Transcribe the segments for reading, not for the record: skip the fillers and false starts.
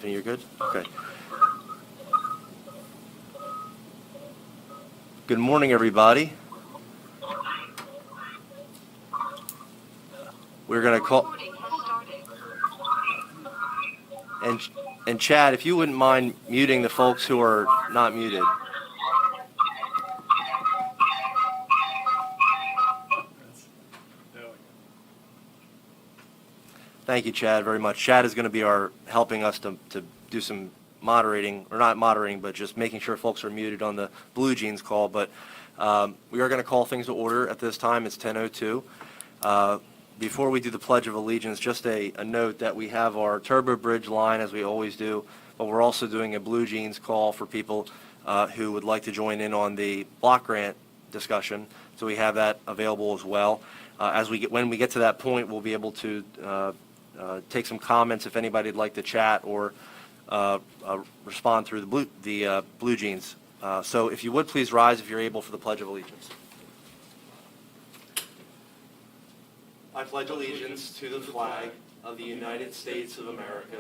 You're good? Okay. Good morning, everybody. We're going to call... And Chad, if you wouldn't mind muting the folks who are not muted. Thank you, Chad, very much. Chad is going to be helping us to do some moderating, or not moderating, but just making sure folks are muted on the Blue Jeans call. But we are going to call things to order at this time. It's 10:02. Before we do the Pledge of Allegiance, just a note that we have our Turbo Bridge line, as we always do, but we're also doing a Blue Jeans call for people who would like to join in on the block grant discussion. So we have that available as well. When we get to that point, we'll be able to take some comments if anybody'd like to chat or respond through the Blue Jeans. So if you would please rise if you're able for the Pledge of Allegiance. I pledge allegiance to the flag of the United States of America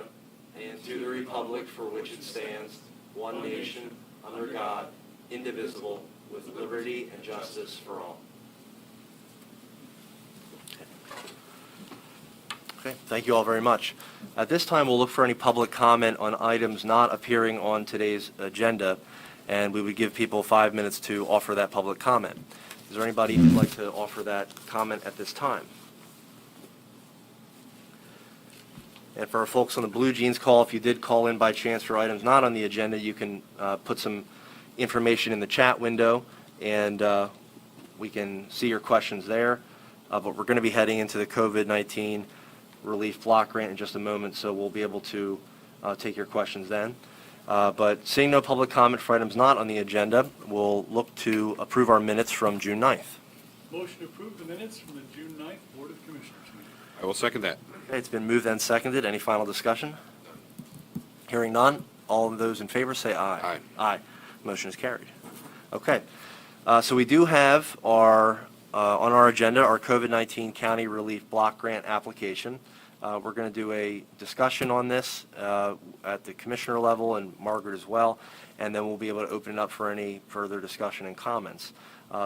and to the republic for which it stands, one nation, under God, indivisible, with liberty and justice for all. Okay, thank you all very much. At this time, we'll look for any public comment on items not appearing on today's agenda, and we would give people 5 minutes to offer that public comment. Is there anybody who'd like to offer that comment at this time? And for our folks on the Blue Jeans call, if you did call in by chance for items not on the agenda, you can put some information in the chat window, and we can see your questions there. But we're going to be heading into the COVID-19 relief block grant in just a moment, so we'll be able to take your questions then. But seeing no public comment for items not on the agenda, we'll look to approve our minutes from June 9th. Motion to approve the minutes from the June 9th Board of Commissioners meeting. I will second that. Okay, it's been moved and seconded. Any final discussion? Hearing none, all of those in favor say aye. Aye. Aye. Motion is carried. Okay, so we do have on our agenda our COVID-19 County Relief Block Grant application. We're going to do a discussion on this at the commissioner level and Margaret as well, and then we'll be able to open it up for any further discussion and comments.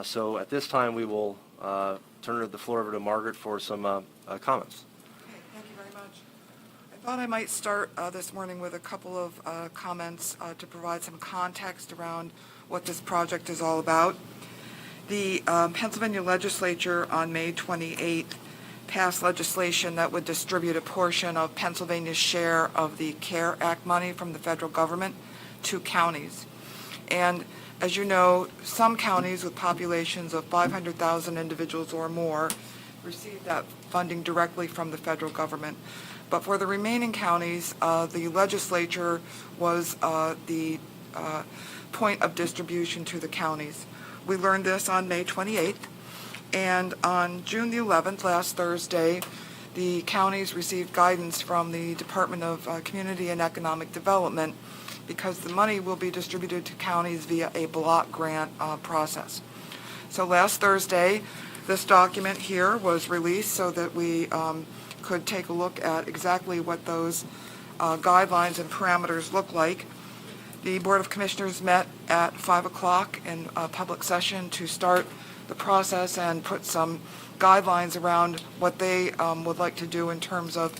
So at this time, we will turn the floor over to Margaret for some comments. Okay, thank you very much. I thought I might start this morning with a couple of comments to provide some context around what this project is all about. The Pennsylvania legislature on May 28th passed legislation that would distribute a portion of Pennsylvania's share of the CARE Act money from the federal government to counties. And as you know, some counties with populations of 500,000 individuals or more receive that funding directly from the federal government. But for the remaining counties, the legislature was the point of distribution to the counties. We learned this on May 28th, and on June the 11th, last Thursday, the counties received guidance from the Department of Community and Economic Development because the money will be distributed to counties via a block grant process. So last Thursday, this document here was released so that we could take a look at exactly what those guidelines and parameters look like. The Board of Commissioners met at 5 o'clock in a public session to start the process and put some guidelines around what they would like to do in terms of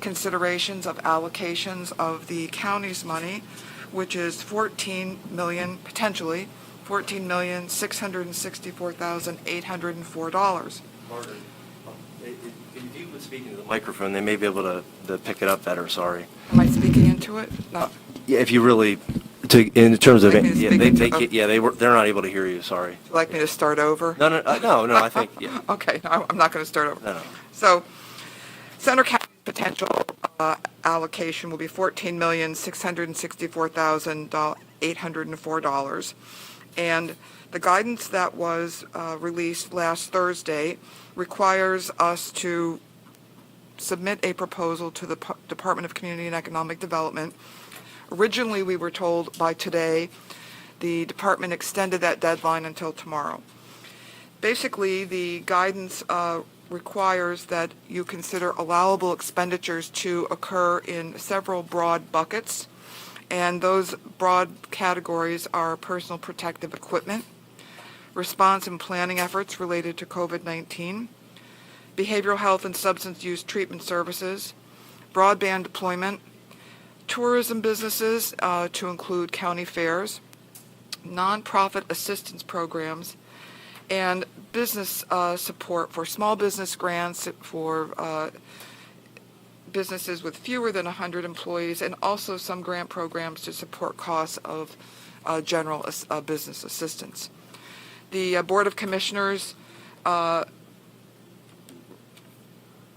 considerations of allocations of the county's money, which is potentially $14,664,804. Margaret, if you would speak into the microphone, they may be able to pick it up better. Sorry. Am I speaking into it? No. Yeah, if you really, in terms of, Like me to yeah, speak they're not able to hear you. Sorry. Would you like me to start over? No. I think yeah. Okay, no, I'm not going to start over. No. So, Center County's potential allocation will be $14,664,804. And the guidance that was released last Thursday requires us to submit a proposal to the Department of Community and Economic Development. Originally, we were told by today. The department extended that deadline until tomorrow. Basically, the guidance requires that you consider allowable expenditures to occur in several broad buckets, and those broad categories are personal protective equipment, response and planning efforts related to COVID-19, behavioral health and substance use treatment services, broadband deployment, tourism businesses to include county fairs, nonprofit assistance programs, and business support for small business grants for businesses with fewer than 100 employees, and also some grant programs to support costs of general business assistance. The Board of Commissioners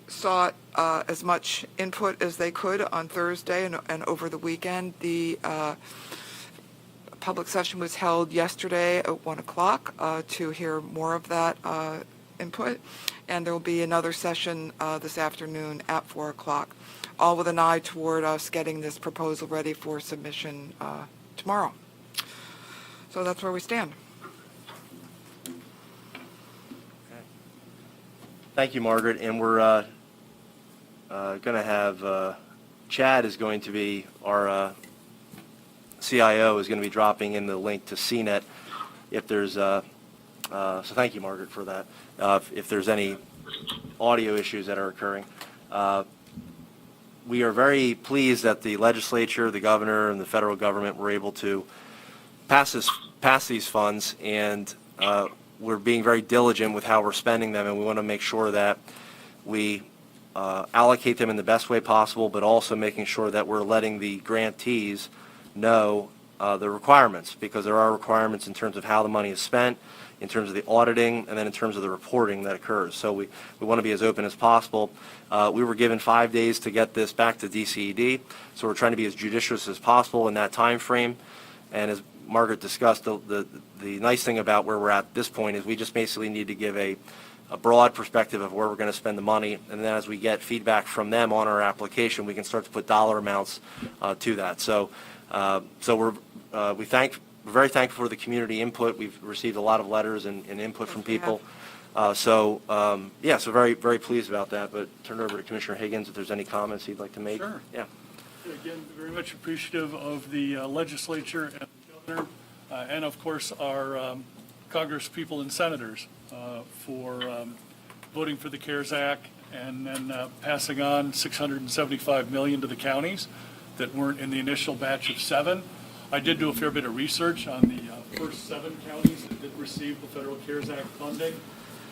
sought as much input as they could on Thursday and over the weekend. The public session was held yesterday at 1 o'clock to hear more of that input, and there will be another session this afternoon at 4 o'clock, all with an eye toward us getting this proposal ready for submission tomorrow. So that's where we stand. Thank you, Margaret. And we're going to have Chad is going to be our CIO is going to be dropping in the link to CNET if there's so thank you, Margaret, for that. If there's any audio issues that are occurring, we are very pleased that the legislature, the governor, and the federal government were able to pass these funds, and we're being very diligent with how we're spending them, and we want to make sure that we allocate them in the best way possible, but also making sure that we're letting the grantees know the requirements, because there are requirements in terms of how the money is spent, in terms of the auditing, and then in terms of the reporting that occurs. So we want to be as open as possible. We were given 5 days to get this back to DCED, so we're trying to be as judicious as possible in that time frame. And as Margaret discussed, the nice thing about where we're at this point is we just basically need to give a broad perspective of where we're going to spend the money, and then as we get feedback from them on our application, we can start to put dollar amounts to that. So we're very thankful for the community input. We've received a lot of letters and input from people. So very, very pleased about that. But turn it over to Commissioner Higgins if there's any comments he'd like to make. Sure. Yeah. Again, very much appreciative of the legislature and the governor, and of course our Congress people and senators for voting for the CARES Act and then passing on $675 million to the counties that weren't in the initial batch of 7. I did do a fair bit of research on the first 7 counties that did receive the federal CARES Act funding,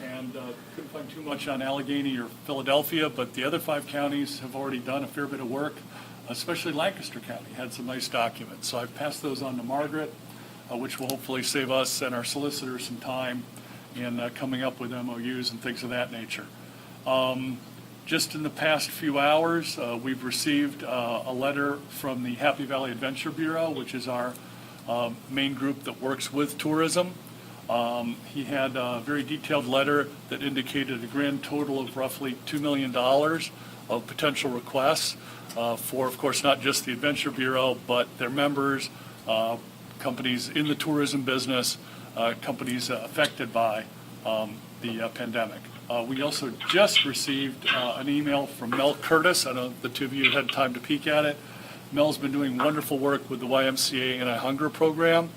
and couldn't find too much on Allegheny or Philadelphia, but the other 5 counties have already done a fair bit of work, especially Lancaster County had some nice documents. So I've passed those on to Margaret, which will hopefully save us and our solicitors some time in coming up with MOUs and things of that nature. Just in the past few hours, we've received a letter from the Happy Valley Adventure Bureau, which is our main group that works with tourism. He had a very detailed letter that indicated a grand total of roughly $2 million of potential requests for, of course, not just the Adventure Bureau, but their members, companies in the tourism business, companies affected by the pandemic. We also just received an email from Mel Curtis. I don't know if the two of you had time to peek at it. Mel's been doing wonderful work with the YMCA Anti-Hunger program.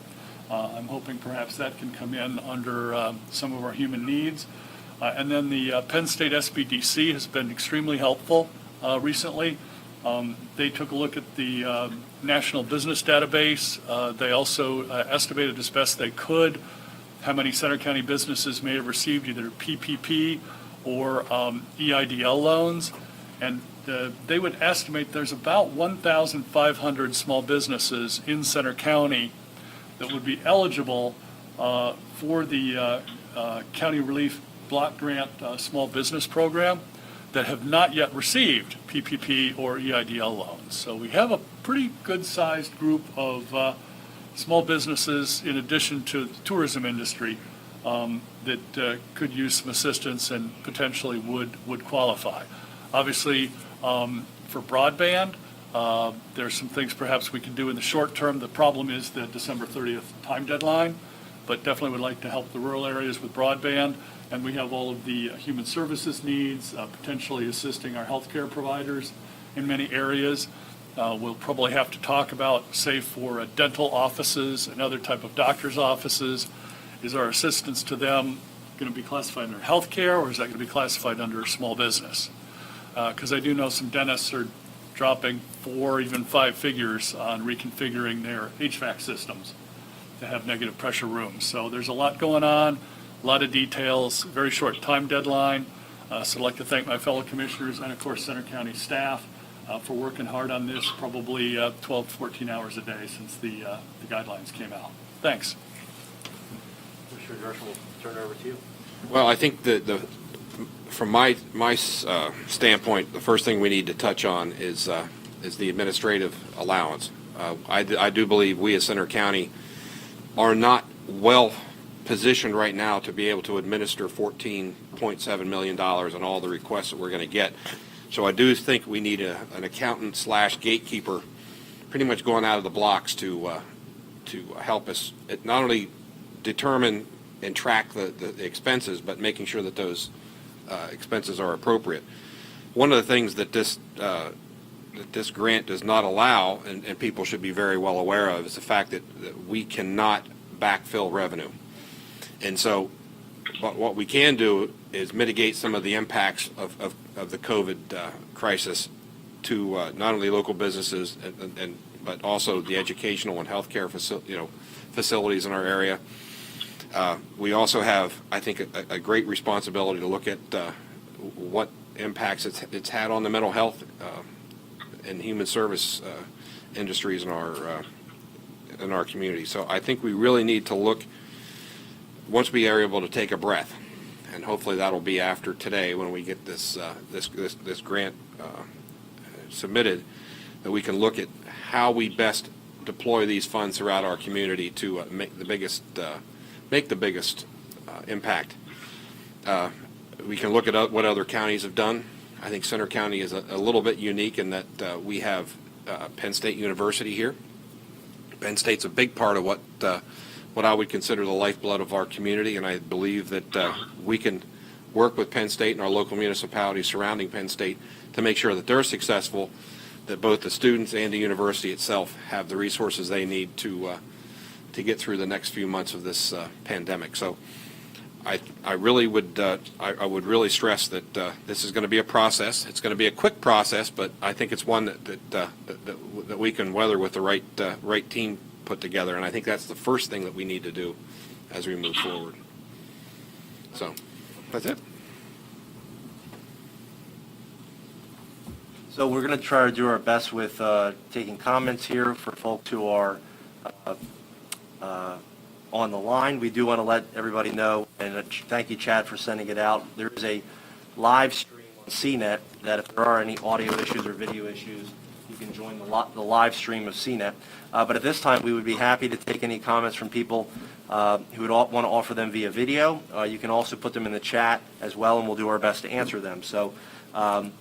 I'm hoping perhaps that can come in under some of our human needs. And then the Penn State SBDC has been extremely helpful recently. They took a look at the National Business Database. They also estimated as best they could how many Center County businesses may have received either PPP or EIDL loans. And they would estimate there's about 1,500 small businesses in Center County that would be eligible for the County Relief Block Grant Small Business Program that have not yet received PPP or EIDL loans. So we have a pretty good-sized group of small businesses, in addition to the tourism industry, that could use some assistance and potentially would qualify. Obviously, for broadband, there's some things perhaps we can do in the short term. The problem is the December 30th time deadline, but definitely would like to help the rural areas with broadband. And we have all of the human services needs, potentially assisting our healthcare providers in many areas. We'll probably have to talk about, say, for dental offices and other type of doctor's offices, is our assistance to them going to be classified under healthcare, or is that going to be classified under small business? Because I do know some dentists are dropping 4, even 5 figures on reconfiguring their HVAC systems to have negative pressure rooms. So there's a lot going on, a lot of details, very short time deadline. So I'd like to thank my fellow commissioners and, of course, Center County staff for working hard on this, probably 12 to 14 hours a day since the guidelines came out. Thanks. Commissioner Gershon, we'll turn it over to you. Well, I think that from my standpoint, the first thing we need to touch on is the administrative allowance. I do believe we as Center County are not well positioned right now to be able to administer $14.7 million on all the requests that we're going to get. So I do think we need an accountant / gatekeeper pretty much going out of the blocks to help us not only determine and track the expenses, but making sure that those expenses are appropriate. One of the things that this grant does not allow, and people should be very well aware of, is the fact that we cannot backfill revenue. And so what we can do is mitigate some of the impacts of the COVID crisis to not only local businesses but also the educational and healthcare facilities in our area. We also have, I think, a great responsibility to look at what impacts it's had on the mental health and human service industries in our community. So I think we really need to look, once we are able to take a breath, and hopefully that'll be after today when we get this grant submitted, that we can look at how we best deploy these funds throughout our community to make the biggest impact. We can look at what other counties have done. I think Center County is a little bit unique in that we have Penn State University here. Penn State's a big part of what I would consider the lifeblood of our community, and I believe that we can work with Penn State and our local municipalities surrounding Penn State to make sure that they're successful, that both the students and the university itself have the resources they need to get through the next few months of this pandemic. So I really would I would really stress that this is going to be a process. It's going to be a quick process, but I think it's one that we can weather with the right team put together, and I think that's the first thing that we need to do as we move forward. So that's it. So we're going to try to do our best with taking comments here for folks who are on the line. We do want to let everybody know, and thank you, Chad, for sending it out. There is a live stream on CNET that if there are any audio issues or video issues, you can join the live stream of CNET. But at this time, we would be happy to take any comments from people who would want to offer them via video. You can also put them in the chat as well, and we'll do our best to answer them. So,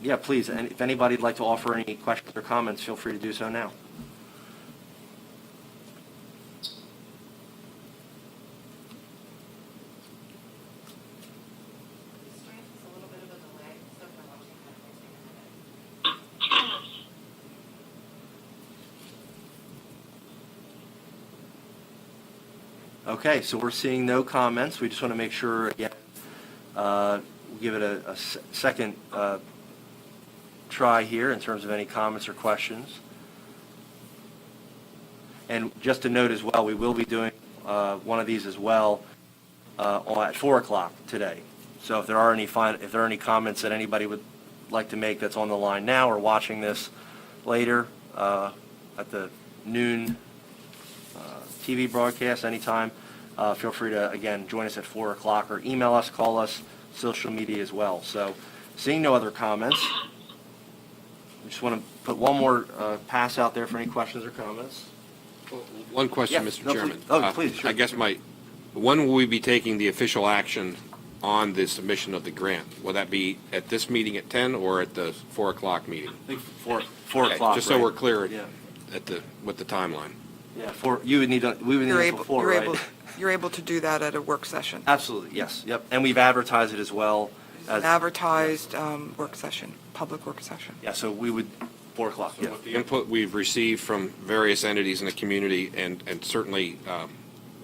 yeah, please, and if anybody would like to offer any questions or comments, feel free to do so now. Okay, so we're seeing no comments. We just want to make sure, again, we'll give it a second try here in terms of any comments or questions. And just to note as well, we will be doing one of these as well at 4 o'clock today. So if there are any comments that anybody would like to make that's on the line now or watching this later at the noon TV broadcast anytime, feel free to, again, join us at 4 o'clock or email us, call us, social media as well. So seeing no other comments, we just want to put one more pass out there for any questions or comments. One question, Yeah, Mr. no, Chairman. please. Please, sure. I guess when will we be taking the official action on the submission of the grant? Will that be at this meeting at 10 or at the 4 o'clock meeting? I think 4 Okay, o'clock. just so right? we're clear Yeah. with the timeline. Yeah, we would need You're it able, before, you're right? able, You're able to do that at a work session. Absolutely, yes, yep. And we've advertised it as well. An advertised work session, public work session. Yeah, so we would, 4 o'clock, yeah. With the input we've received from various entities in the community, and certainly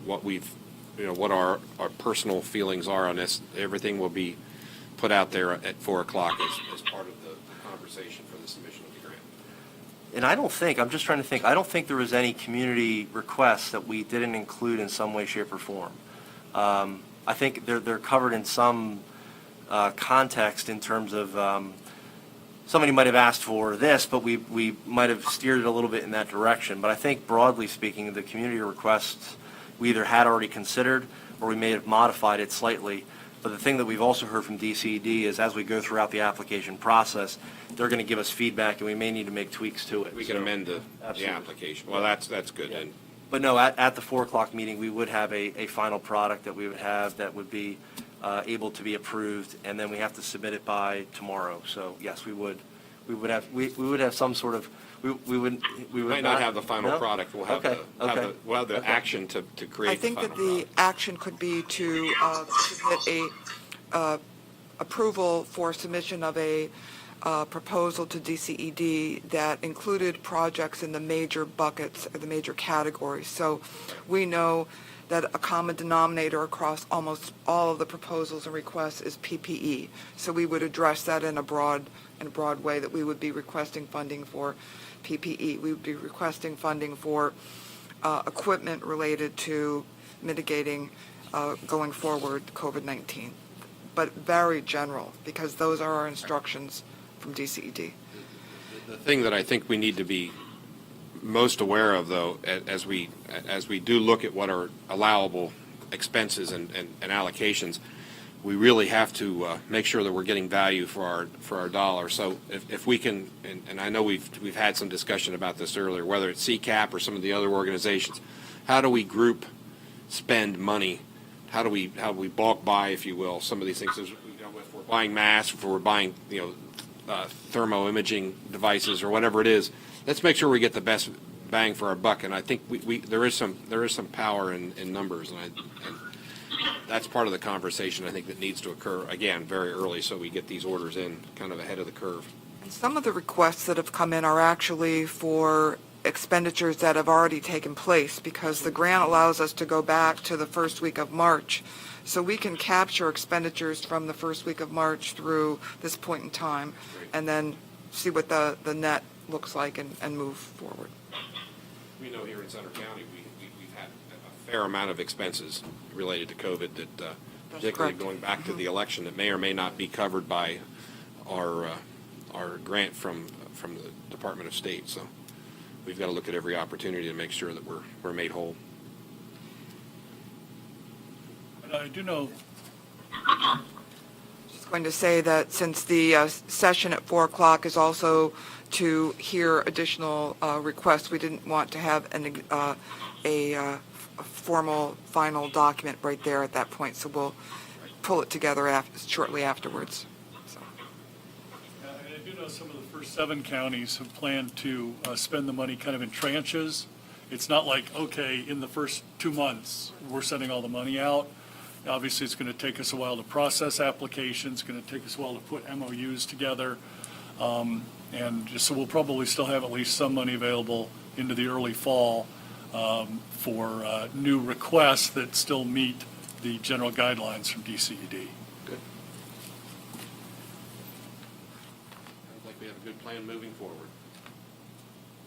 what we've, what our personal feelings are on this, everything will be put out there at 4 o'clock as part of the conversation for the submission of the grant. And I don't think, I'm just trying to think, I don't think there was any community requests that we didn't include in some way, shape, or form. I think they're covered in some context in terms of somebody might have asked for this, but we might have steered it a little bit in that direction. But I think broadly speaking, the community requests we either had already considered or we may have modified it slightly. But the thing that we've also heard from DCED is as we go throughout the application process, they're going to give us feedback and we may need to make tweaks to it. We can So- amend the Absolutely. application. Well, that's good. Yeah. And But no, at the 4 o'clock meeting, we would have a final product that we would have that would be able to be approved, and then we have to submit it by tomorrow. So yes, we would have some sort of, we would might not have the final no? product. We'll have Okay, okay. we'll have the Okay. action to create I think the that final the product. action could be to submit a approval for submission of a proposal to DCED that included projects in the major buckets or the major categories. So we know that a common denominator across almost all of the proposals and requests is PPE. So we would address that in a broad way, that we would be requesting funding for PPE. We would be requesting funding for equipment related to mitigating going forward COVID-19, but very general, because those are our instructions from DCED. The thing that I think we need to be most aware of, though, as we do look at what are allowable expenses and allocations, we really have to make sure that we're getting value for our dollar. So if we can, and I know we've had some discussion about this earlier, whether it's CCAP or some of the other organizations, how do we group spend money? How do we bulk buy, if you will, some of these things? If we're buying masks, if we're buying thermo imaging devices or whatever it is, let's make sure we get the best bang for our buck. And I think there is some power in numbers, and that's part of the conversation I think that needs to occur again very early, so we get these orders in kind of ahead of the curve. And some of the requests that have come in are actually for expenditures that have already taken place, because the grant allows us to go back to the first week of March. So we can capture expenditures from the first week of March through this point in time, and then see what the net looks like and move forward. We know here in Center County, we've had a fair amount of expenses related to COVID that, particularly correct. going back to the election, that may or may not be covered by our grant from the Department of State. So we've got to look at every opportunity to make sure that we're made whole. And I do know, Just going to say that since the session at 4 o'clock is also to hear additional requests, we didn't want to have a formal final document right there at that point, so we'll pull it together shortly afterwards. So. and I do know some of the first 7 counties have planned to spend the money kind of in tranches. It's not like, okay, in the first 2 months, we're sending all the money out. Obviously, it's going to take us a while to process applications, it's going to take us a while to put MOUs together. And so we'll probably still have at least some money available into the early fall for new requests that still meet the general guidelines from DCED. Good. Sounds like we have a good plan moving forward.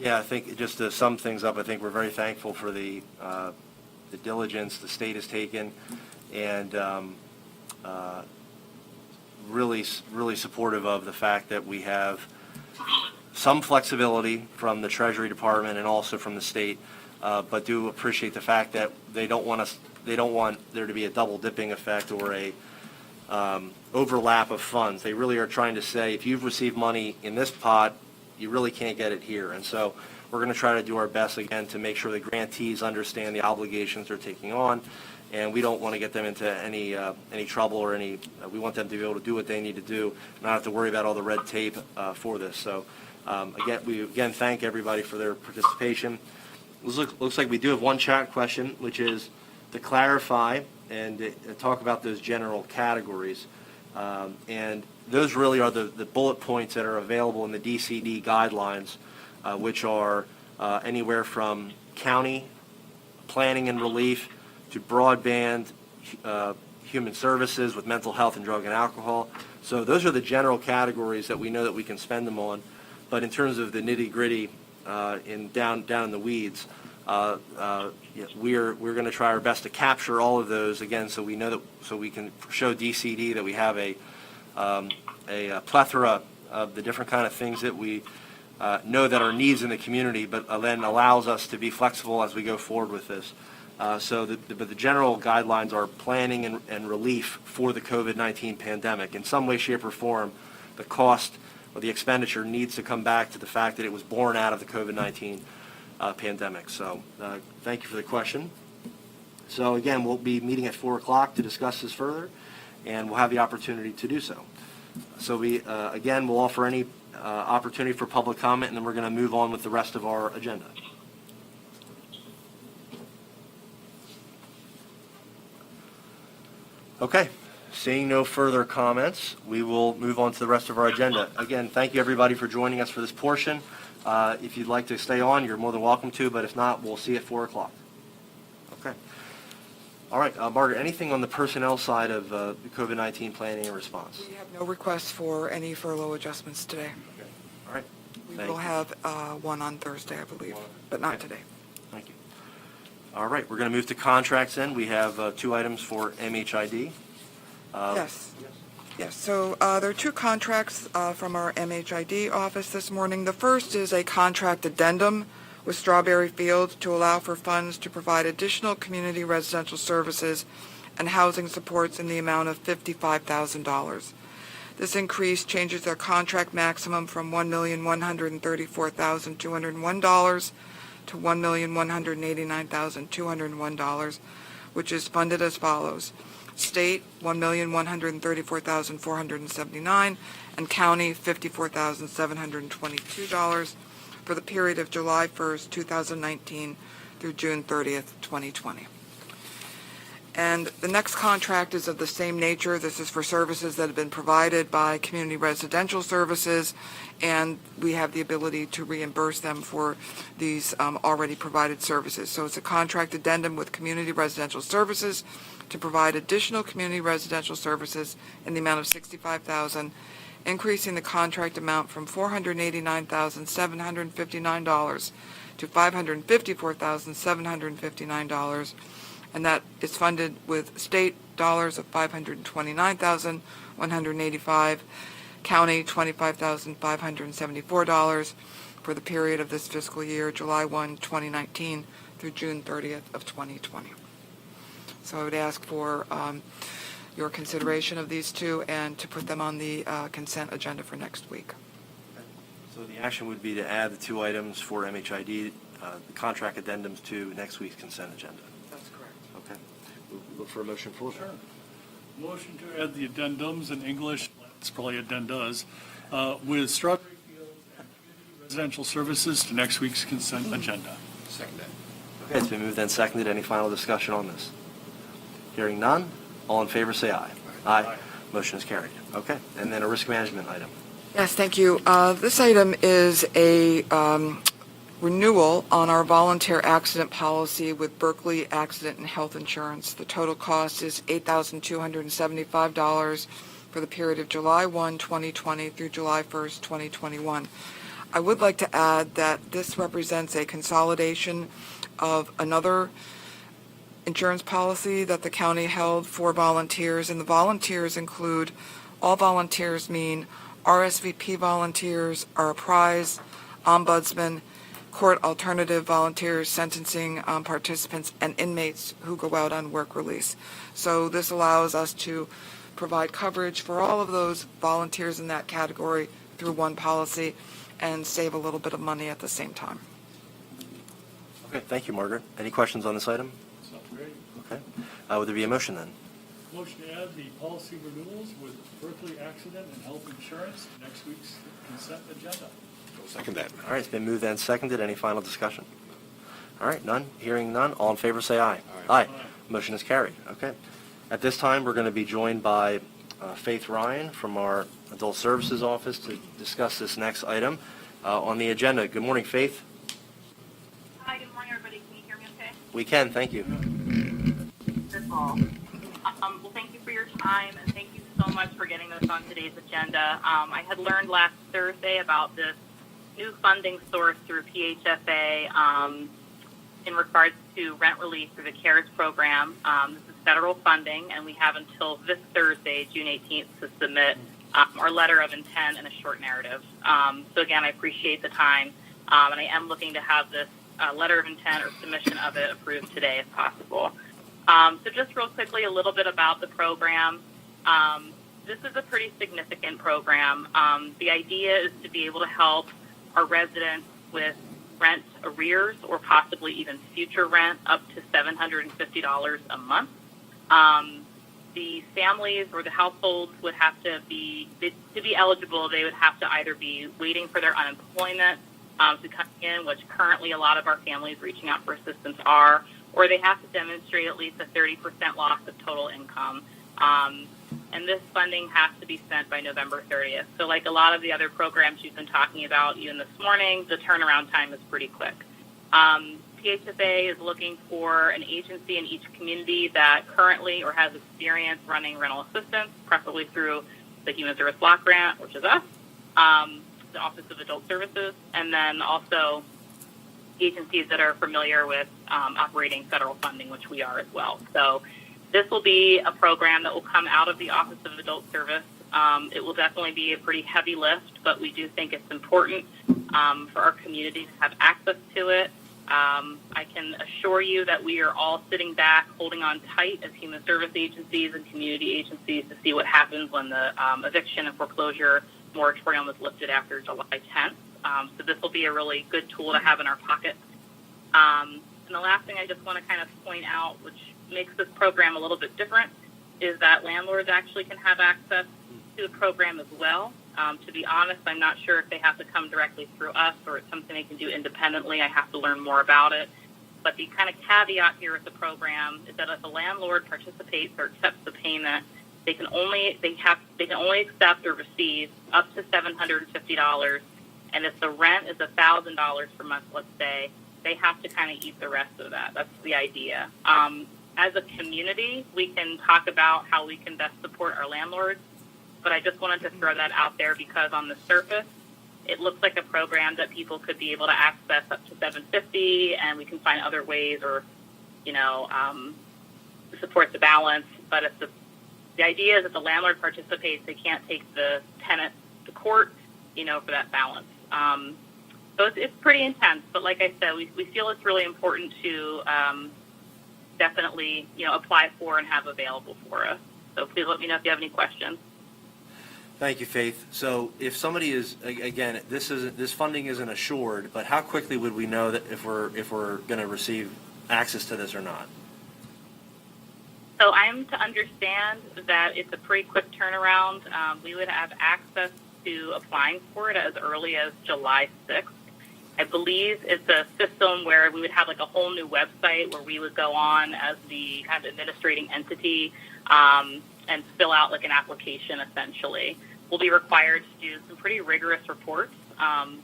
Yeah, I think just to sum things up, I think we're very thankful for the diligence the state has taken, and really supportive of the fact that we have some flexibility from the Treasury Department and also from the state, but do appreciate the fact that they don't want there to be a double dipping effect or a overlap of funds. They really are trying to say, if you've received money in this pot, you really can't get it here. And so we're going to try to do our best again to make sure the grantees understand the obligations they're taking on, and we don't want to get them into any trouble or we want them to be able to do what they need to do, not have to worry about all the red tape for this. So we thank everybody for their participation. Looks like we do have one chat question, which is, to clarify and talk about those general categories. And those really are the bullet points that are available in the DCD guidelines, which are anywhere from county planning and relief to broadband, human services with mental health and drug and alcohol. So those are the general categories that we know that we can spend them on. But in terms of the nitty-gritty, down in the weeds, we're going to try our best to capture all of those again, so we know that, so we can show DCD that we have a plethora of the different kind of things that we know that are needs in the community, but then allows us to be flexible as we go forward with this. But the general guidelines are planning and relief for the COVID-19 pandemic. In some way, shape, or form, the cost or the expenditure needs to come back to the fact that it was born out of the COVID-19 pandemic. So thank you for the question. So again, we'll be meeting at 4 o'clock to discuss this further, and we'll have the opportunity to do so. So we'll offer any opportunity for public comment, and then we're going to move on with the rest of our agenda. Okay, seeing no further comments, we will move on to the rest of our agenda. Again, thank you everybody for joining us for this portion. If you'd like to stay on, you're more than welcome to, but if not, we'll see you at 4 o'clock. Okay. All right, Margaret, anything on the personnel side of the COVID-19 planning and response? We have no requests for any furlough adjustments today. Okay. All right. We Thank will you. have one on Thursday, I believe, but not Okay. today. Thank you. All right, we're going to move to contracts then. We have 2 items for MHID. Yes. Yes, so there are 2 contracts from our MHID office this morning. The first is a contract addendum with Strawberry Fields to allow for funds to provide additional community residential services and housing supports in the amount of $55,000. This increase changes their contract maximum from $1,134,201 to $1,189,201, which is funded as follows. State, $1,134,479, and county, $54,722 for the period of July 1st, 2019 through June 30th, 2020. And the next contract is of the same nature. This is for services that have been provided by Community Residential Services, and we have the ability to reimburse them for these already provided services. So it's a contract addendum with Community Residential Services to provide additional community residential services in the amount of $65,000, increasing the contract amount from $489,759 to $554,759, and that is funded with state dollars of $529,185, county $25,574 for the period of this fiscal year, July 1, 2019 through June 30th of 2020. So I would ask for your consideration of these 2 and to put them on the consent agenda for next week. So the action would be to add the 2 items for MHID, the contract addendums to next week's consent agenda. That's correct. Okay. We'll look for a motion for that. Sure. Motion to add the addendums in English, it's probably addendas, with Strawberry Fields and Community Residential Services to next week's consent agenda. Second that. Okay, it's been moved and seconded. Any final discussion on this? Hearing none, all in favor say aye. Aye. Motion is carried. Okay, and then a risk management item. Yes, thank you. This item is a renewal on our volunteer accident policy with Berkley Accident and Health Insurance. The total cost is $8,275 for the period of July 1, 2020 through July 1st, 2021. I would like to add that this represents a consolidation of another insurance policy that the county held for volunteers, and the volunteers include, all volunteers mean RSVP volunteers, our prize, ombudsman, court alternative volunteers, sentencing participants, and inmates who go out on work release. So this allows us to provide coverage for all of those volunteers in that category through one policy and save a little bit of money at the same time. Okay, thank you, Margaret. Any questions on this item? Sounds great. Okay. Would there be a motion then? Motion to add the policy renewals with Berkley Accident and Health Insurance to next week's consent agenda. Second that. All right, it's been moved and seconded. Any final discussion? All right, none. Hearing none, all in favor say aye. Aye. Aye. Motion is carried. Okay. At this time, we're going to be joined by Faith Ryan from our Adult Services Office to discuss this next item on the agenda. Good morning, Faith. Hi, good morning, everybody. Can you hear me okay? We can, thank you. Wonderful. Well, thank you for your time, and thank you so much for getting this on today's agenda. I had learned last Thursday about this new funding source through PHFA in regards to rent relief through the CARES program. This is federal funding, and we have until this Thursday, June 18th, to submit our letter of intent and a short narrative. So again, I appreciate the time, and I am looking to have this letter of intent or submission of it approved today if possible. So just real quickly, a little bit about the program. This is a pretty significant program. The idea is to be able to help our residents with rent arrears or possibly even future rent up to $750 a month. The families or the households would have to be eligible, they would have to either be waiting for their unemployment to come in, which currently a lot of our families reaching out for assistance are, or they have to demonstrate at least a 30% loss of total income. And this funding has to be spent by November 30th. So like a lot of the other programs you've been talking about even this morning, the turnaround time is pretty quick. PHFA is looking for an agency in each community that currently or has experience running rental assistance, preferably through the Human Service Block Grant, which is us, the Office of Adult Services, and then also agencies that are familiar with operating federal funding, which we are as well. So this will be a program that will come out of the Office of Adult Service. It will definitely be a pretty heavy lift, but we do think it's important for our community to have access to it. I can assure you that we are all sitting back, holding on tight as human service agencies and community agencies to see what happens when the eviction and foreclosure moratorium is lifted after July 10th. So this will be a really good tool to have in our pocket. And the last thing I just want to kind of point out, which makes this program a little bit different, is that landlords actually can have access to the program as well. To be honest, I'm not sure if they have to come directly through us or it's something they can do independently. I have to learn more about it. But the kind of caveat here with the program is that if a landlord participates or accepts the payment, they can only accept or receive up to $750. And if the rent is $1,000 per month, let's say, they have to kind of eat the rest of that. That's the idea. As a community, we can talk about how we can best support our landlords, but I just wanted to throw that out there because on the surface, it looks like a program that people could be able to access up to $750, and we can find other ways or, support the balance. But if the idea is that the landlord participates, they can't take the tenant to court, for that balance. So it's pretty intense, but like I said, we feel it's really important to definitely, apply for and have available for us. So please let me know if you have any questions. Thank you, Faith. So if somebody is, again, this funding isn't assured, but how quickly would we know that if we're going to receive access to this or not? So I'm to understand that it's a pretty quick turnaround. We would have access to applying for it as early as July 6th. I believe it's a system where we would have like a whole new website where we would go on as the kind of administrating entity and fill out like an application essentially. We'll be required to do some pretty rigorous reports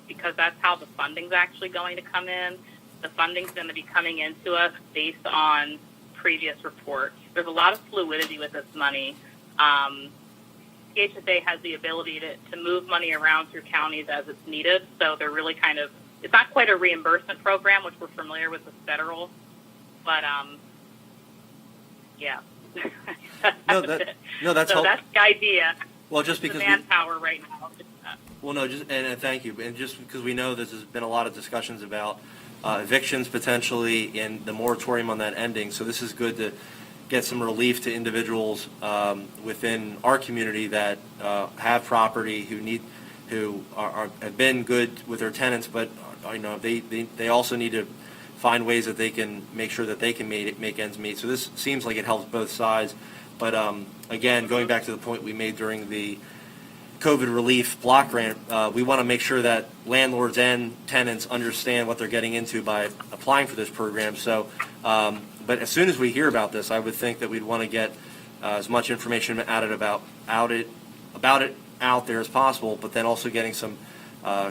because that's how the funding's actually going to come in. The funding's going to be coming into us based on previous reports. There's a lot of fluidity with this money. PHSA has the ability to move money around through counties as it's needed, so they're really kind of, it's not quite a reimbursement program, which we're familiar with federal, but yeah. That's so that's the idea. Well, just because the manpower right now. Well, no, and thank you, and just because we know there's been a lot of discussions about evictions potentially and the moratorium on that ending, so this is good to get some relief to individuals within our community that have property who have been good with their tenants, but they also need to find ways that they can make sure that they can make ends meet. So this seems like it helps both sides. But again, going back to the point we made during the COVID relief block grant, we want to make sure that landlords and tenants understand what they're getting into by applying for this program. So but as soon as we hear about this, I would think that we'd want to get as much information about it out there as possible, but then also getting some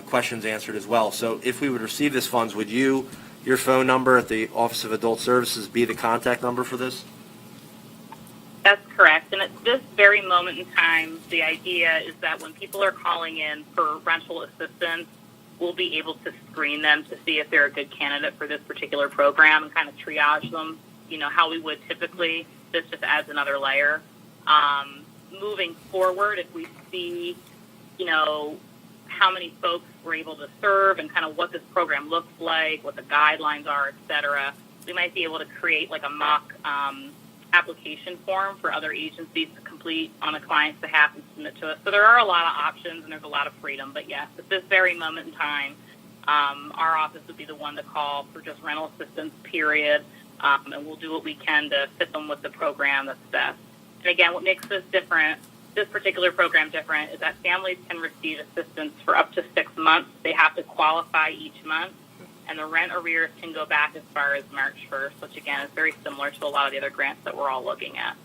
questions answered as well. So if we would receive this funds, would your phone number at the Office of Adult Services be the contact number for this? That's correct. And at this very moment in time, the idea is that when people are calling in for rental assistance, we'll be able to screen them to see if they're a good candidate for this particular program and kind of triage them, how we would typically. This just adds another layer. Moving forward, if we see, how many folks we're able to serve and kind of what this program looks like, what the guidelines are, et cetera, we might be able to create like a mock application form for other agencies to complete on a client's behalf and submit to us. So there are a lot of options and there's a lot of freedom. But yes, at this very moment in time, our office would be the one to call for just rental assistance, period. And we'll do what we can to fit them with the program that's best. And again, what makes this particular program different, is that families can receive assistance for up to 6 months. They have to qualify each month. And the rent arrears can go back as far as March 1st, which again is very similar to a lot of the other grants that we're all looking at.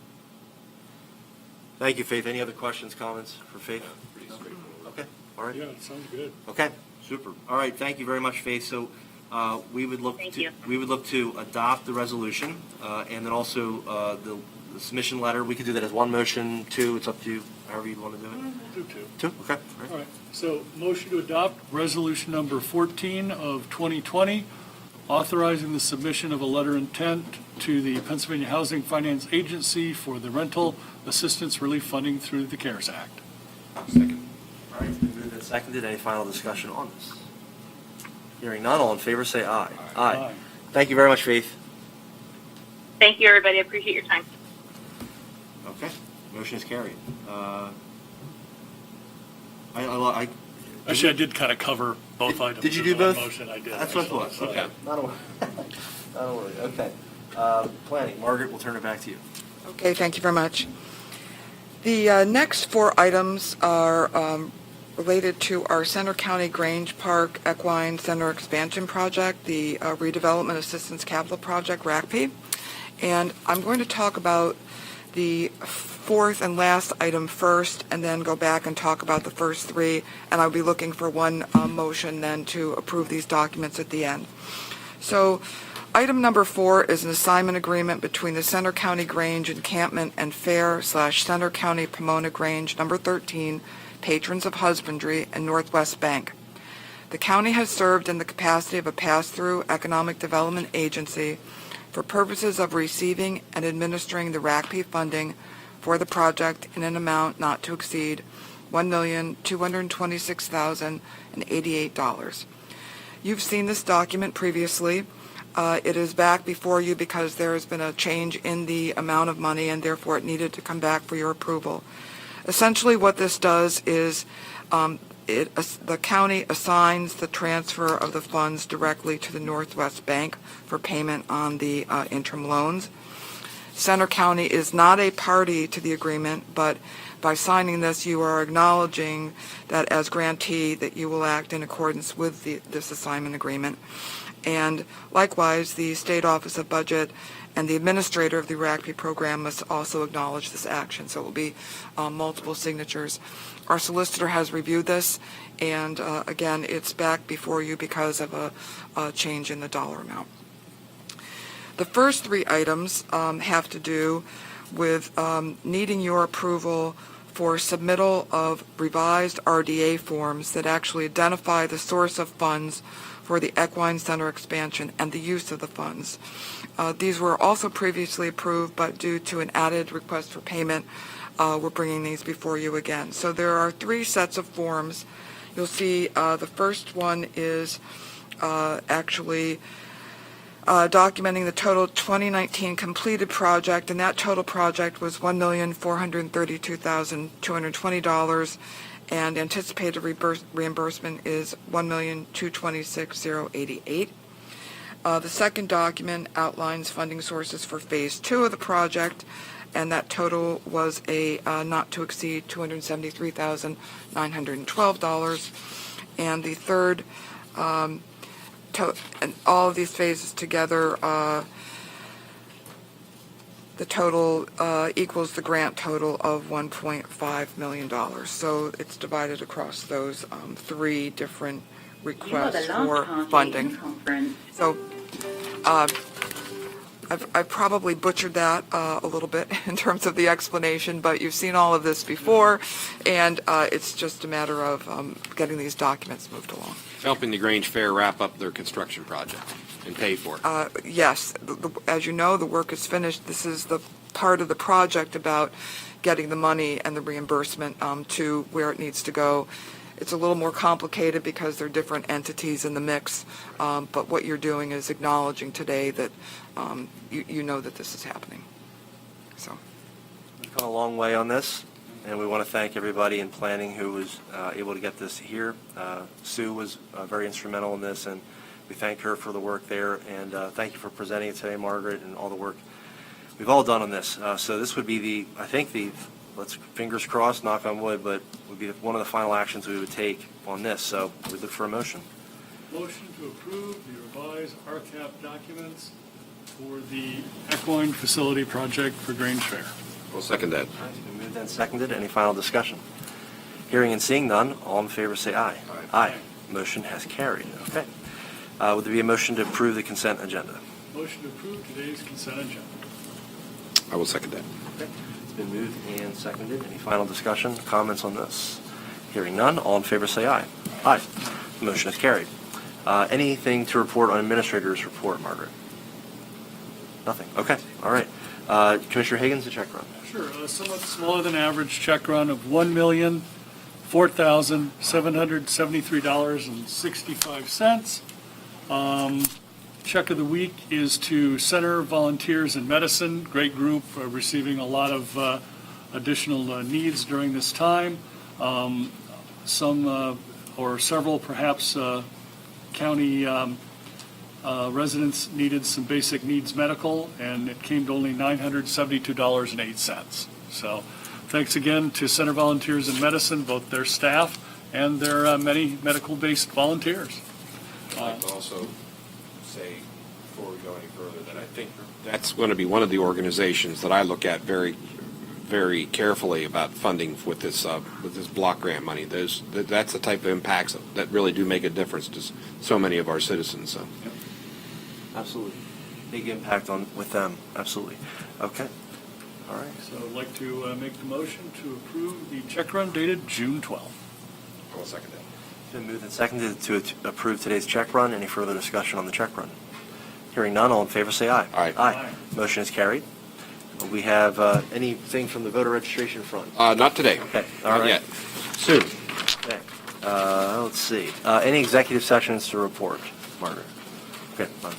Thank you, Faith. Any other questions, comments for Faith? Okay, all right. Yeah, it sounds good. Okay, super. All right, thank you very much, Faith. So we would look Thank to you. adopt the resolution and then also the submission letter. We could do that as one motion, two. It's up to you, however you want to do it. We'll do two. Two. Okay. All right. All right, so motion to adopt resolution number 14 of 2020, authorizing the submission of a letter of intent to the Pennsylvania Housing Finance Agency for the rental assistance relief funding through the CARES Act. Second. All right, it's been moved and seconded. Any final discussion on this? Hearing none, all in favor say aye. Aye. Thank you very much, Faith. Thank you, everybody. I appreciate your time. Okay, motion is carried. Actually, I did kind of cover both items. Did you do in one both? motion. I did. That's what I actually, thought. so- Okay. Not a worry. Okay. Planning. Margaret, we'll turn it back to you. Okay, thank you very much. The next four items are related to our Center County Grange Park Equine Center Expansion Project, the Redevelopment Assistance Capital Project, RACP. And I'm going to talk about the fourth and last item first, and then go back and talk about the first three, and I'll be looking for one motion then to approve these documents at the end. So item number 4 is an assignment agreement between the Center County Grange Encampment and Fair / Center County Pomona Grange number 13 Patrons of Husbandry and Northwest Bank. The county has served in the capacity of a pass-through economic development agency for purposes of receiving and administering the RACP funding for the project in an amount not to exceed $1,226,088. You've seen this document previously. It is back before you because there has been a change in the amount of money, and therefore it needed to come back for your approval. Essentially what this does is the county assigns the transfer of the funds directly to the Northwest Bank for payment on the interim loans. Center County is not a party to the agreement, but by signing this, you are acknowledging that as grantee that you will act in accordance with this assignment agreement. And likewise, the State Office of Budget and the administrator of the RACP program must also acknowledge this action. So it will be multiple signatures. Our solicitor has reviewed this, and again, it's back before you because of a change in the dollar amount. The first three items have to do with needing your approval for submittal of revised RDA forms that actually identify the source of funds for the Equine Center expansion and the use of the funds. These were also previously approved, but due to an added request for payment, we're bringing these before you again. So there are 3 sets of forms. You'll see the first one is actually documenting the total 2019 completed project, and that total project was $1,432,220, and anticipated reimbursement is $1,226,088. The second document outlines funding sources for Phase 2 of the project, and that total was a not to exceed $273,912. And the third, and all of these phases together The total equals the grant total of $1.5 million. So it's divided across those three different requests for funding. So I've probably butchered that a little bit in terms of the explanation, but you've seen all of this before, and it's just a matter of getting these documents moved along. Helping the Grange Fair wrap up their construction project and pay for it. Yes, as you know, the work is finished. This is the part of the project about getting the money and the reimbursement to where it needs to go. It's a little more complicated because there are different entities in the mix, but what you're doing is acknowledging today that you know that this is happening. So, We've come a long way on this, and we want to thank everybody in planning who was able to get this here. Sue was very instrumental in this, and we thank her for the work there, and thank you for presenting it today, Margaret, and all the work we've all done on this. So this would be let's fingers crossed, knock on wood, but would be one of the final actions we would take on this. So we look for a motion. Motion to approve the revised RCAP documents for the Equine Facility Project for Grange Fair. We'll second that. All right, it's been moved and seconded. Any final discussion? Hearing and seeing none, all in favor say aye. Aye. Motion has carried. Okay. Would there be a motion to approve the consent agenda? Motion to approve today's consent agenda. I will second that. Okay. It's been moved and seconded. Any final discussion, comments on this? Hearing none, all in favor say aye. Aye. Motion is carried. Anything to report on administrator's report, Margaret? Nothing. Okay. All right. Commissioner Higgins, the check run. Sure, a somewhat smaller than average check run of $1,004,773.65. Check of the week is to Center Volunteers in Medicine, great group, receiving a lot of additional needs during this time. Some or several perhaps county residents needed some basic needs medical, and it came to only $972.08. So thanks again to Center Volunteers in Medicine, both their staff and their many medical-based volunteers. I'd like to also say, before we go any further, that I think that's going to be one of the organizations that I look at very, very carefully about funding with this block grant money. That's the type of impacts that really do make a difference to so many of our citizens. So. Absolutely. Big impact with them. Absolutely. Okay. All right. So I'd like to make the motion to approve the check run dated June 12th. I will second that. It's been moved and seconded to approve today's check run. Any further discussion on the check run? Hearing none, all in favor say aye. Aye. Aye. Motion is carried. We have anything from the voter registration front? Not today. Okay. All Not right. yet. Soon. Okay. Let's see. Any executive sessions to report, Margaret? Okay. Fine.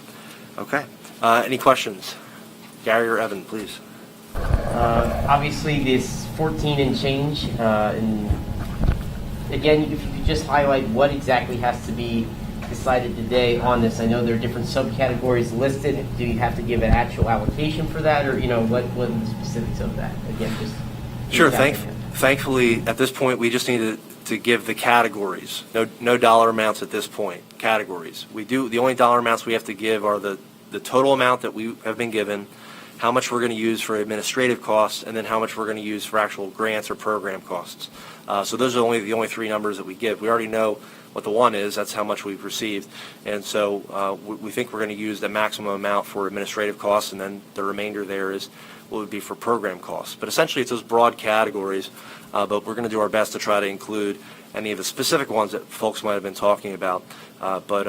Okay. Any questions? Gary or Evan, please. Obviously, this 14 and change, and again, if you could just highlight what exactly has to be decided today on this. I know there are different subcategories listed. Do you have to give an actual allocation for that, or what are the specifics of that? Again, just Sure. Thankfully, at this point, we just need to give the categories. No dollar amounts at this point. Categories. The only dollar amounts we have to give are the total amount that we have been given, how much we're going to use for administrative costs, and then how much we're going to use for actual grants or program costs. So those are the only three numbers that we give. We already know what the one is. That's how much we've received. And so we think we're going to use the maximum amount for administrative costs, and then the remainder there is what would be for program costs. But essentially, it's those broad categories, but we're going to do our best to try to include any of the specific ones that folks might have been talking about. But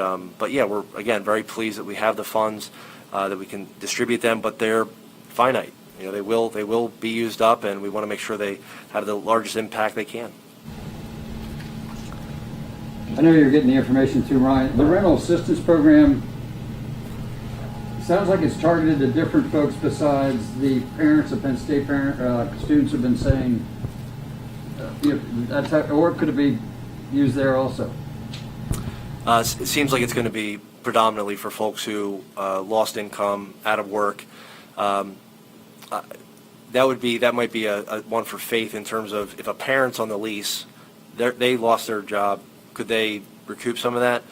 yeah, we're, again, very pleased that we have the funds, that we can distribute them, but they're finite. They will be used up, and we want to make sure they have the largest impact they can. I know you're getting the information too, Ryan. The rental assistance program sounds like it's targeted to different folks besides the parents of Penn State students have been saying. Or could it be used there also? It seems like it's going to be predominantly for folks who lost income, out of work. That might be a one for Faith in terms of if a parent's on the lease, they lost their job. Could they recoup some of that?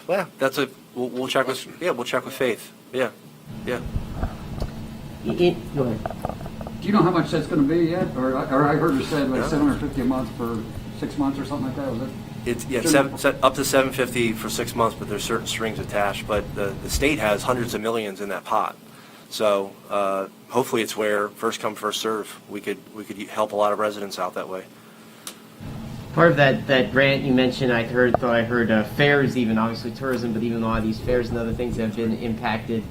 Well, we'll check with Faith. Yeah. Go ahead. Do you know how much that's going to be yet? Or I heard it said like No. $750 a month for 6 months or something like that. Was it? It's, yeah, Sure. up to 750 for 6 months, but there's certain strings attached. But the state has hundreds of millions in that pot. So hopefully it's where first come, first serve. We could help a lot of residents out that way. Part of that grant you mentioned, I heard fairs, even obviously tourism, but even a lot of these fairs and other things have been impacted.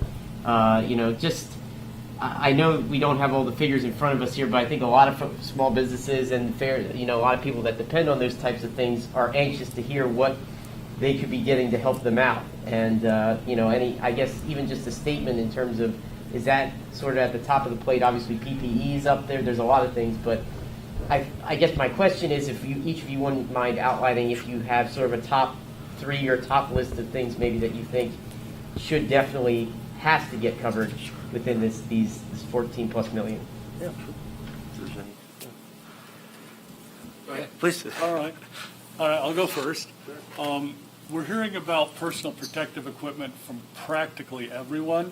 I know we don't have all the figures in front of us here, but I think a lot of small businesses and a lot of people that depend on those types of things are anxious to hear what they could be getting to help them out. And I guess even just a statement in terms of, is that sort of at the top of the plate? Obviously PPE is up there. There's a lot of things, but I guess my question is, if each of you wouldn't mind outlining if you have sort of a top 3 or top list of things maybe that you think should definitely has to get covered within this 14 plus million. Yeah. If there's any. Yeah. Go ahead. Please. All right, I'll go first. We're hearing about personal protective equipment from practically everyone.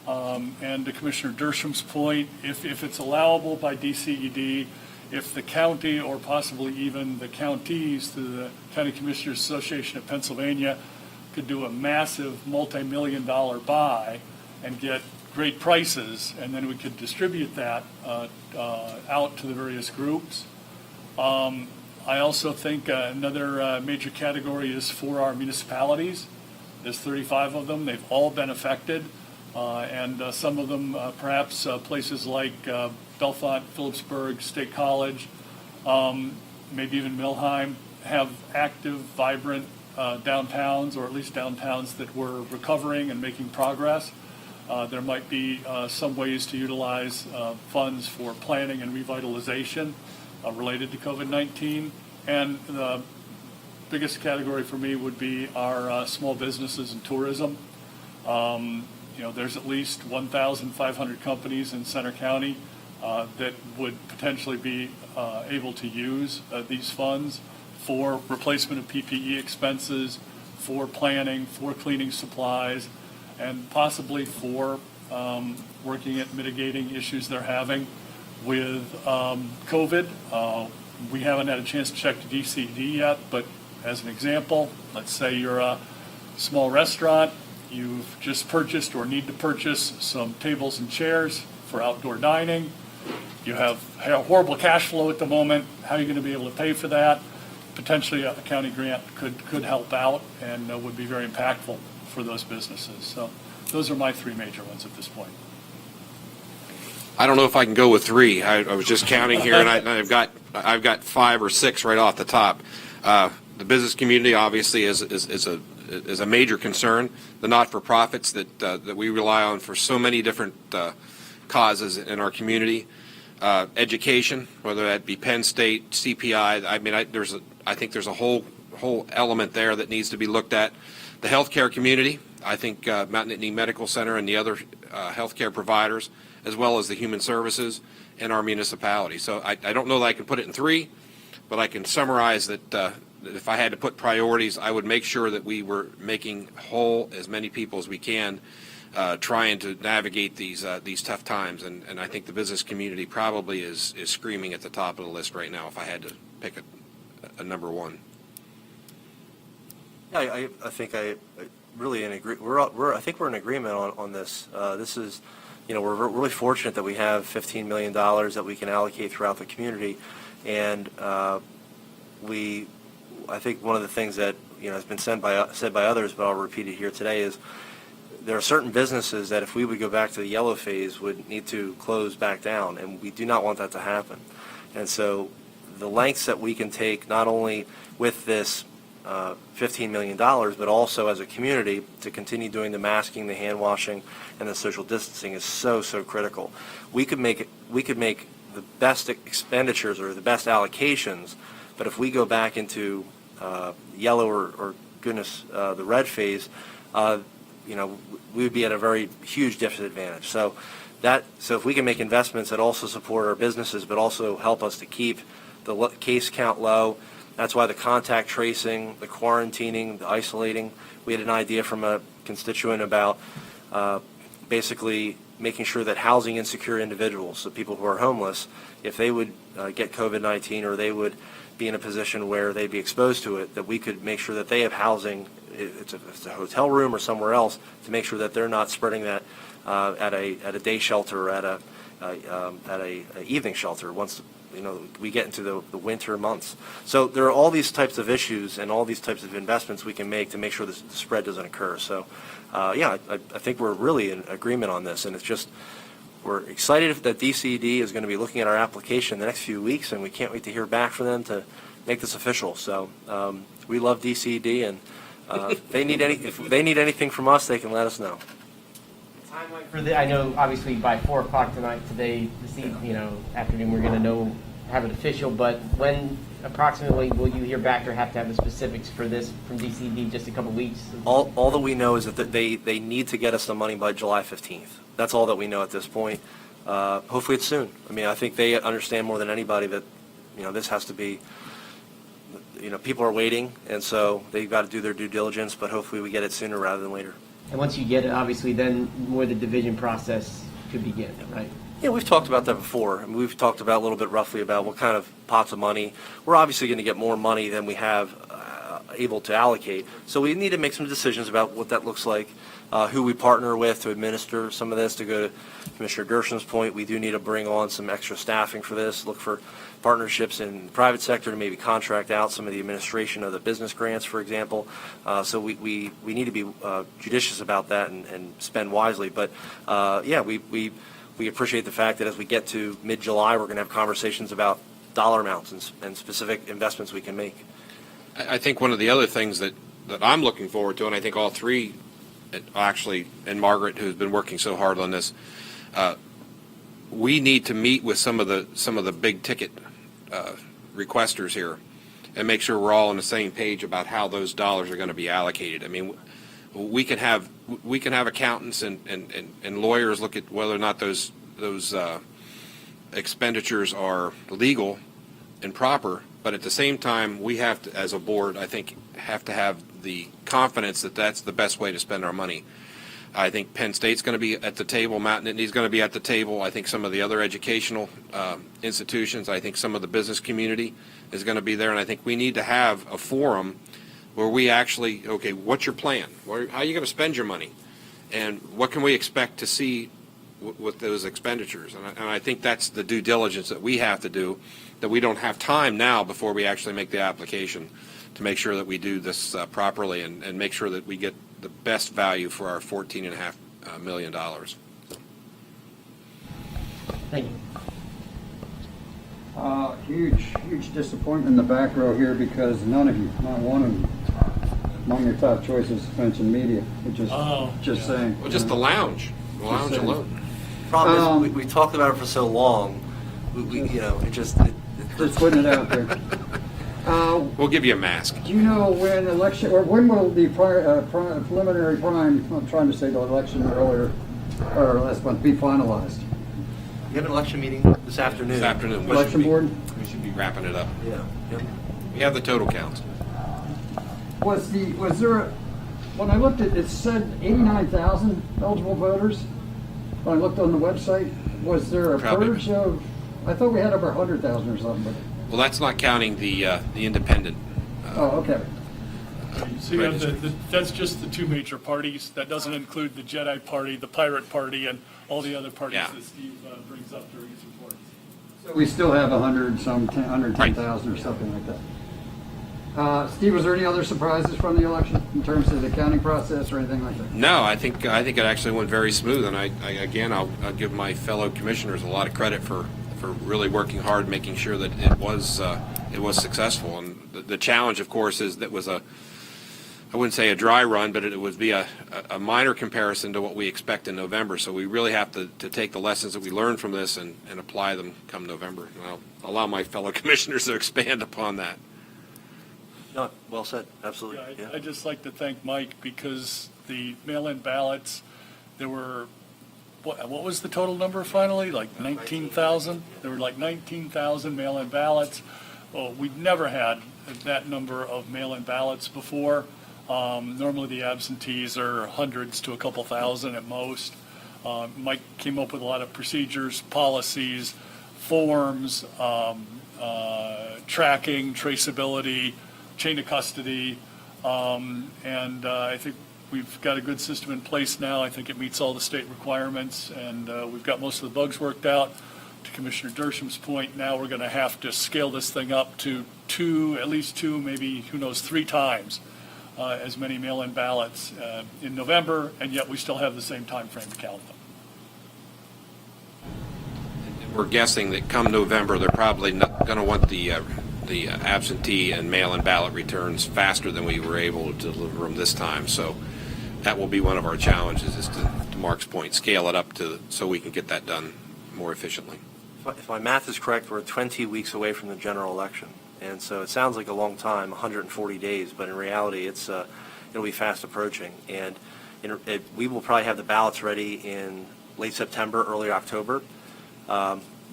And to Commissioner Dersham's point, if it's allowable by DCED, if the county or possibly even the counties through the County Commissioners Association of Pennsylvania could do a massive multi-million-dollar buy and get great prices, and then we could distribute that out to the various groups. I also think another major category is for our municipalities. There's 35 of them. They've all been affected, and some of them, perhaps places like Bellefonte, Phillipsburg, State College, maybe even Millheim, have active, vibrant downtowns, or at least downtowns that were recovering and making progress. There might be some ways to utilize funds for planning and revitalization related to COVID-19. And the biggest category for me would be our small businesses and tourism. There's at least 1,500 companies in Center County that would potentially be able to use these funds for replacement of PPE expenses, for planning, for cleaning supplies, and possibly for working at mitigating issues they're having with COVID. We haven't had a chance to check the DCD yet, but as an example, let's say you're a small restaurant, you've just purchased or need to purchase some tables and chairs for outdoor dining. You have horrible cash flow at the moment. How are you going to be able to pay for that? Potentially a county grant could help out and would be very impactful for those businesses. So those are my 3 major ones at this point. I don't know if I can go with 3. I was just counting here, and I've got 5 or 6 right off the top. The business community obviously is a major concern. The not-for-profits that we rely on for so many different causes in our community. Education, whether that be Penn State, CPI. I think there's a whole element there that needs to be looked at. The healthcare community. I think Mount Nittany Medical Center and the other healthcare providers, as well as the human services and our municipality. So I don't know that I can put it in 3, but I can summarize that if I had to put priorities, I would make sure that we were making whole as many people as we can, trying to navigate these tough times. And I think the business community probably is screaming at the top of the list right now if I had to pick a number 1. Yeah, I think I really agree. I think we're in agreement on this. This is, we're really fortunate that we have $15 million that we can allocate throughout the community, and I think one of the things that has been said by others, but I'll repeat it here today, is there are certain businesses that if we would go back to the yellow phase would need to close back down, and we do not want that to happen. And so the lengths that we can take, not only with this $15 million, but also as a community to continue doing the masking, the hand washing, and the social distancing is so critical. We could make the best expenditures or the best allocations, but if we go back into yellow or goodness, the red phase, we would be at a very huge disadvantage. So if we can make investments that also support our businesses, but also help us to keep the case count low. That's why the contact tracing, the quarantining, the isolating. We had an idea from a constituent about basically making sure that housing insecure individuals, so people who are homeless, if they would get COVID-19 or they would be in a position where they'd be exposed to it, that we could make sure that they have housing, if it's a hotel room or somewhere else, to make sure that they're not spreading that at a day shelter or at a evening shelter once we get into the winter months. So there are all these types of issues and all these types of investments we can make to make sure the spread doesn't occur. So I think we're really in agreement on this, and it's just we're excited that DCD is going to be looking at our application in the next few weeks, and we can't wait to hear back from them to make this official. So we love DCD, and if they need anything from us, they can let us know. Timeline for I know obviously by 4 o'clock tonight, afternoon, we're going to have it official, but when approximately will you hear back or have to have the specifics for this from DCD? Just a couple weeks? All that we know is that they need to get us the money by July 15th. That's all that we know at this point. Hopefully it's soon. I mean, I think they understand more than anybody that, this has to be, people are waiting, and so they've got to do their due diligence, but hopefully we get it sooner rather than later. And once you get it, obviously, then more the division process could begin, right? Yeah, we've talked about that before. I mean, we've talked about a little bit roughly about what kind of pots of money. We're obviously going to get more money than we have able to allocate. So we need to make some decisions about what that looks like, who we partner with to administer some of this. To go to Commissioner Gersham's point, we do need to bring on some extra staffing for this, look for partnerships in the private sector to maybe contract out some of the administration of the business grants, for example. So we need to be judicious about that and spend wisely. But we appreciate the fact that as we get to mid-July, we're going to have conversations about dollar amounts and specific investments we can make. I think one of the other things that I'm looking forward to, and I think all three, actually, and Margaret, who's been working so hard on this, we need to meet with some of the big ticket requesters here and make sure we're all on the same page about how those dollars are going to be allocated. I mean, we can have accountants and lawyers look at whether or not those expenditures are legal and proper, but at the same time, we have to, as a board, I think, have to have the confidence that that's the best way to spend our money. I think Penn State's going to be at the table, Mount Nittany's going to be at the table. I think some of the other educational institutions, I think some of the business community is going to be there, and I think we need to have a forum where we actually, okay, what's your plan? How are you going to spend your money? And what can we expect to see with those expenditures? And I think that's the due diligence that we have to do, that we don't have time now before we actually make the application to make sure that we do this properly and make sure that we get the best value for our $14.5 million. Thank you. Huge disappointment in the back row here because none of you, not one of you, among your top choices mentioned media, which is just saying. Well, just the lounge saying. alone. Problem is, we talked about it for so long. Just putting it out there. We'll give you a mask. Do you know when will the preliminary prime, I'm trying to say the election earlier, or last month, be finalized? We have an election meeting this afternoon. This afternoon. Election board? We should be wrapping it up. Yeah. Yep. We have the total counts. Was there when I looked at it said 89,000 eligible voters. When I looked on the website, was there a Probably. purge of, I thought we had over 100,000 or something, but. Well, that's not counting the independent. Okay. So you have that's just the two major parties. That doesn't include the Jedi Party, the Pirate Party, and all the other parties Yeah. that Steve brings up during his reports. So we still have 110,000 or something like that. Steve, was there any other surprises from the election in terms of the counting process or anything like that? No, I think it actually went very smooth, and I'll give my fellow commissioners a lot of credit for really working hard, making sure that it was successful. And the challenge, of course, is that was I wouldn't say a dry run, but it would be a minor comparison to what we expect in November. So we really have to take the lessons that we learned from this and apply them come November. And I'll allow my fellow commissioners to expand upon that. No, well said. Absolutely. Yeah, I'd just like to thank Mike because the mail-in ballots, there were, what was the total number finally? Like 19,000? There were like 19,000 mail-in ballots. Well, we've never had that number of mail-in ballots before. Normally the absentees are hundreds to a couple thousand at most. Mike came up with a lot of procedures, policies, forms, tracking, traceability, chain of custody, and I think we've got a good system in place now. I think it meets all the state requirements, and we've got most of the bugs worked out. To Commissioner Dersham's point, now we're going to have to scale this thing up to at least two, maybe, who knows, 3 times as many mail-in ballots in November, and yet we still have the same time frame to count them. We're guessing that come November, they're probably not going to want the absentee and mail-in ballot returns faster than we were able to deliver them this time. So that will be one of our challenges, is to Mark's point, scale it up so we can get that done more efficiently. If my math is correct, we're 20 weeks away from the general election. And so it sounds like a long time, 140 days, but in reality, it'll be fast approaching. And we will probably have the ballots ready in late September, early October.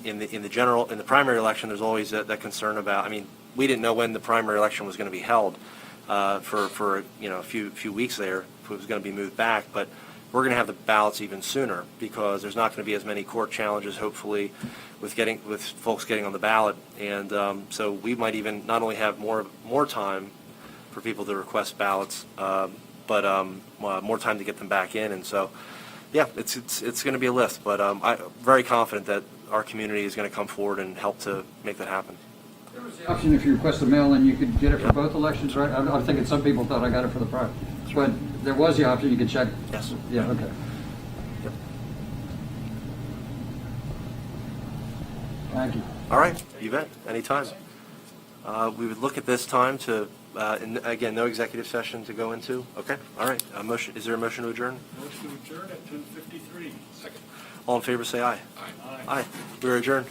In the primary election, there's always that concern about, I mean, we didn't know when the primary election was going to be held for a few weeks there, if it was going to be moved back, but we're going to have the ballots even sooner because there's not going to be as many court challenges, hopefully, with folks getting on the ballot, and so we might even not only have more time for people to request ballots, but more time to get them back in, and so yeah, it's going to be a list, but I'm very confident that our community is going to come forward and help to make that happen. There was the option, if you request a mail-in, you could get it for both elections, right? I'm thinking some people thought I got it for the prior, but there was the option, you could check. Yes. Yeah, okay. Yep. Thank you. All right, you bet, anytime. We would look at this time to, and again, no executive session to go into. Okay, all right. Is there a motion to adjourn? Motion to adjourn at 2:53. Second. All in favor, say aye. Aye. Aye. We are adjourned.